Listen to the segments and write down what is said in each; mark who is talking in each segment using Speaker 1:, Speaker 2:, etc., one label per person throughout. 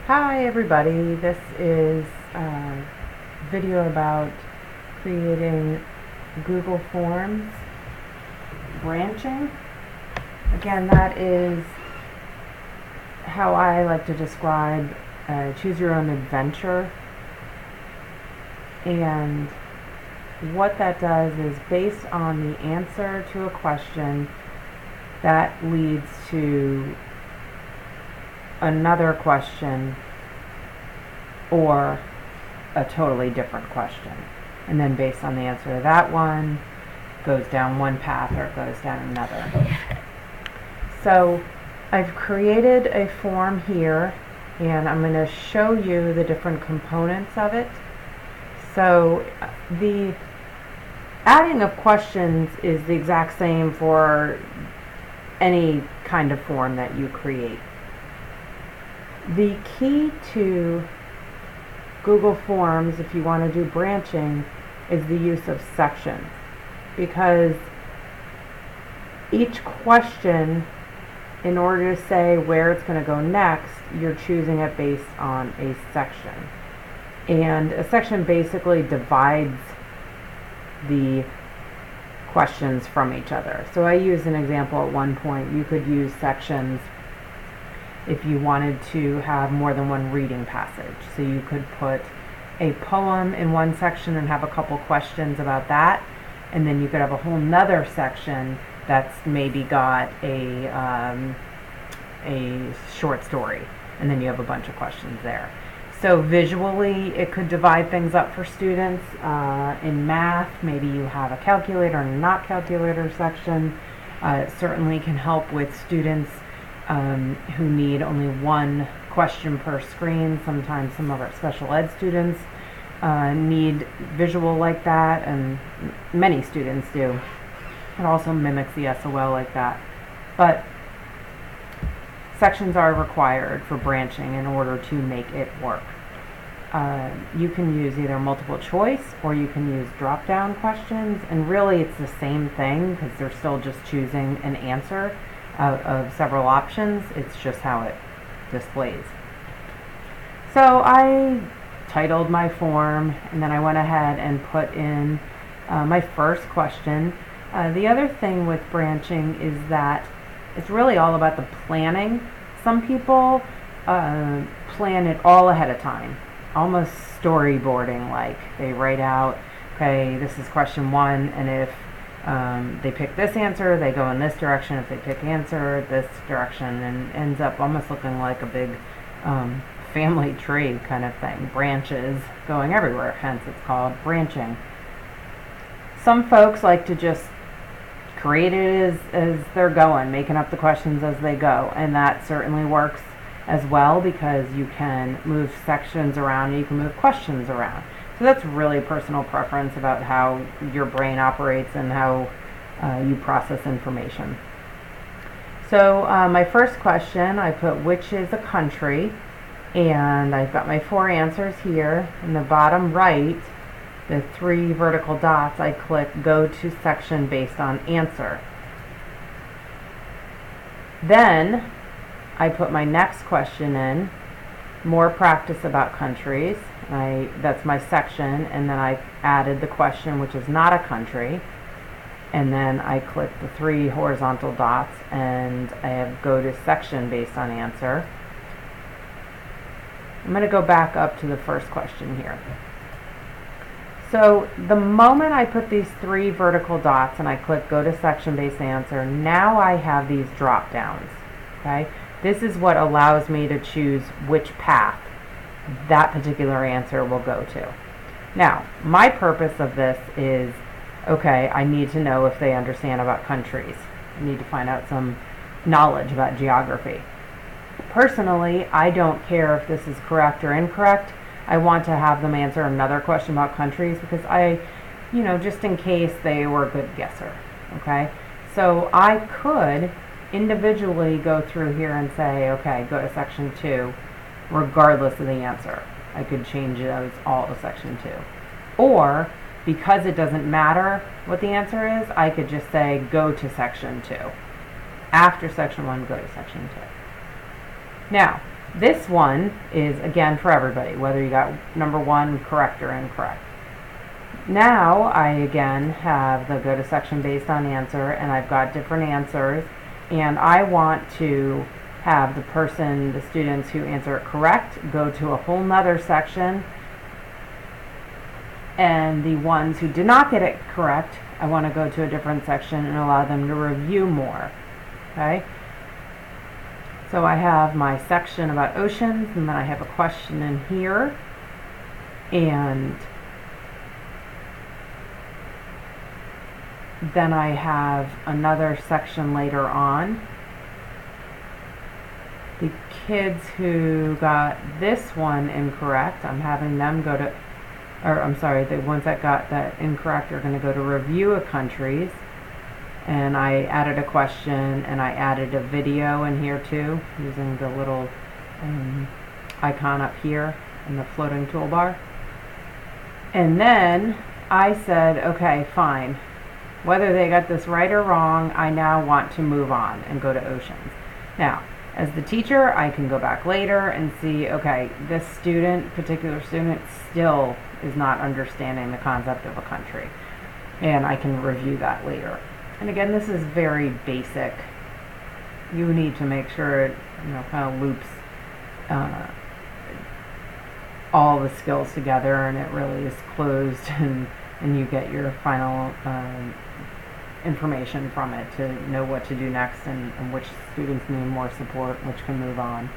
Speaker 1: Hi everybody, this is a video about creating Google Forms branching. Again, that is how I like to describe choose your own adventure, and what that does is based on the answer to a question that leads to another question or a totally different question, and then based on the answer to that one goes down one path or it goes down another. So I've created a form here and I'm going to show you the different components of it. So the adding of questions is the exact same for any kind of form that you create. The key to Google Forms, if you want to do branching, is the use of sections, because each question, in order to say where it's going to go next, you're choosing it based on a section. And a section basically divides the questions from each other. So I used an example at one point. You could use sections if you wanted to have more than one reading passage. So you could put a poem in one section and have a couple questions about that, and then you could have a whole nother section that's maybe got a short story, and then you have a bunch of questions there. So visually it could divide things up for students. In math, maybe you have a calculator and not calculator section. It certainly can help with students who need only one question per screen. Sometimes some of our special ed students need visual like that, and many students do. It also mimics the SOL like that. But sections are required for branching in order to make it work. You can use either multiple choice or you can use drop-down questions, and really it's the same thing because they're still just choosing an answer out of several options. It's just how it displays. So I titled my form, and then I went ahead and put in my first question. The other thing with branching is that it's really all about the planning. Some people plan it all ahead of time, almost storyboarding, like they write out, okay, this is question one, and if they pick this answer, they go in this direction. If they pick answer, this direction, and ends up almost looking like a big family tree kind of thing. Branches going everywhere, hence it's called branching. Some folks like to just create it as they're going, making up the questions as they go, and that certainly works as well because you can move sections around and you can move questions around. So that's really personal preference about how your brain operates and how you process information. So my first question, I put which is a country, and I've got my four answers here. In the bottom right, the three vertical dots, I click go to section based on answer. Then I put my next question in, more practice about countries. That's my section, and then I added the question which is not a country, and then I click the three horizontal dots and I have go to section based on answer. I'm going to go back up to the first question here. So the moment I put these three vertical dots and I click go to section based answer, now I have these drop downs. Okay, this is what allows me to choose which path that particular answer will go to. Now, my purpose of this is, okay, I need to know if they understand about countries. I need to find out some knowledge about geography. Personally, I don't care if this is correct or incorrect. I want to have them answer another question about countries because just in case they were a good guesser, okay? So I could individually go through here and say, okay, go to section 2, regardless of the answer. I could change those all to section 2. Or, because it doesn't matter what the answer is, I could just say go to section 2. After section 1, go to section 2. Now, This one is, again, for everybody, whether you got number 1 correct or incorrect. Now, I again have the go to section based on answer, and I've got different answers, and I want to have the students who answer it correct go to a whole nother section, and the ones who did not get it correct, I want to go to a different section and allow them to review more. Okay? So I have my section about oceans, and then I have a question in here, and then I have another section later on. The kids who got this one incorrect, I'm having them go to, or I'm sorry, the ones that got that incorrect are going to go to review of countries. And I added a question, and I added a video in here too, using the little icon up here in the floating toolbar. And then I said, okay, fine. Whether they got this right or wrong, I now want to move on and go to oceans. Now, as the teacher, I can go back later and see, okay, this particular student still is not understanding the concept of a country. And I can review that later. And again, this is very basic. You need to make sure it, kind of loops all the skills together, and it really is closed, and you get your final information from it to know what to do next, and which students need more support, which can move on.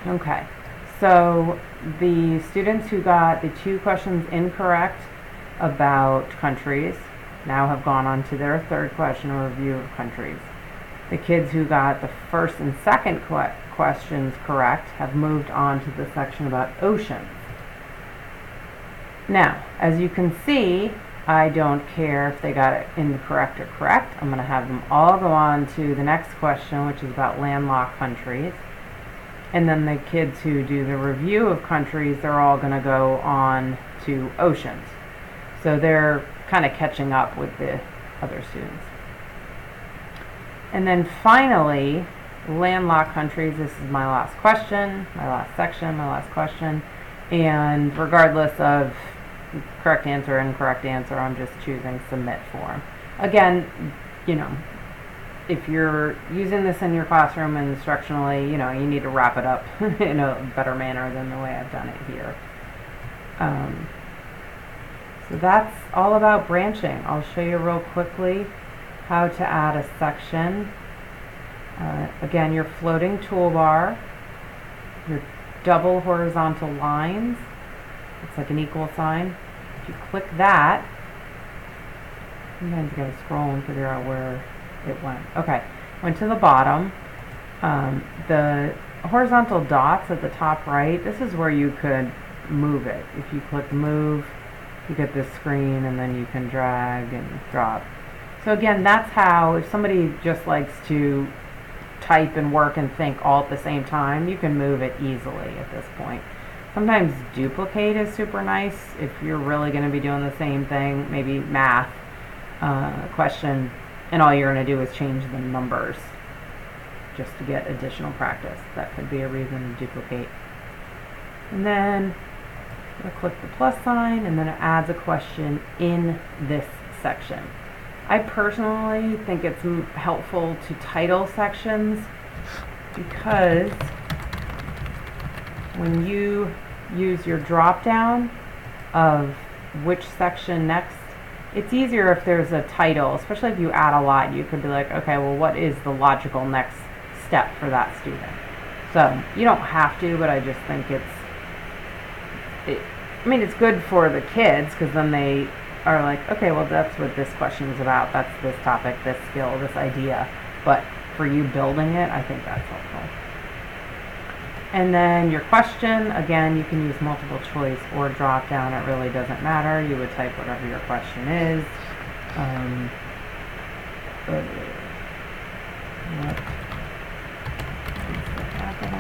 Speaker 1: Okay, so the students who got the 2 questions incorrect about countries now have gone on to their 3rd question, a review of countries. The kids who got the 1st and 2nd questions correct have moved on to the section about oceans. Now, as you can see, I don't care if they got it incorrect or correct. I'm going to have them all go on to the next question, which is about landlocked countries. And then the kids who do the review of countries, they're all going to go on to oceans. So they're kind of catching up with the other students. And then finally, landlocked countries, this is my last question, my last section, my last question. And regardless of correct answer, incorrect answer, I'm just choosing submit form. Again, if you're using this in your classroom instructionally, you need to wrap it up in a better manner than the way I've done it here. So that's all about branching. I'll show you real quickly how to add a section. Again, your floating toolbar, your double horizontal lines, it's like an equal sign. If you click that, sometimes you gotta scroll and figure out where it went. Okay, went to the bottom. The horizontal dots at the top right, this is where you could move it. If you click move, you get this screen, and then you can drag and drop. So again, that's how, if somebody just likes to type and work and think all at the same time, you can move it easily at this point. Sometimes duplicate is super nice if you're really going to be doing the same thing, maybe math question, and all you're going to do is change the numbers just to get additional practice. That could be a reason to duplicate. And then I'll click the plus sign, and then it adds a question in this section. I personally think it's helpful to title sections, because when you use your drop down of which section next, it's easier if there's a title, especially if you add a lot. You could be like, okay, well, what is the logical next step for that student? So you don't have to, but I just think it's good for the kids, because then they are like, okay, well, that's what this question is about. That's this topic, this skill, this idea. But for you building it, I think that's helpful. And then your question, again, you can use multiple choice or drop down. It really doesn't matter. You would type whatever your question is. What is the capital?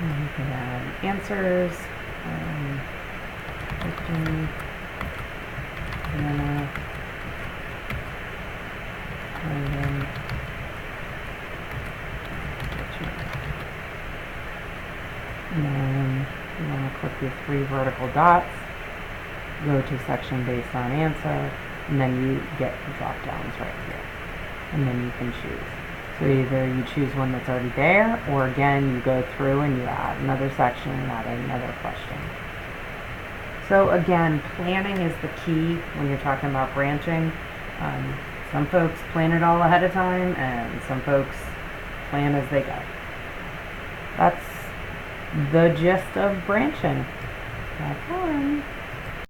Speaker 1: And you can add answers. And then you want to click your 3 vertical dots, go to section based on answer, and then you get drop downs right here. And then you can choose. So either you choose one that's already there, or again, you go through and you add another section and add another question. So again, planning is the key when you're talking about branching. Some folks plan it all ahead of time, and some folks plan as they go. That's the gist of branching. Have fun.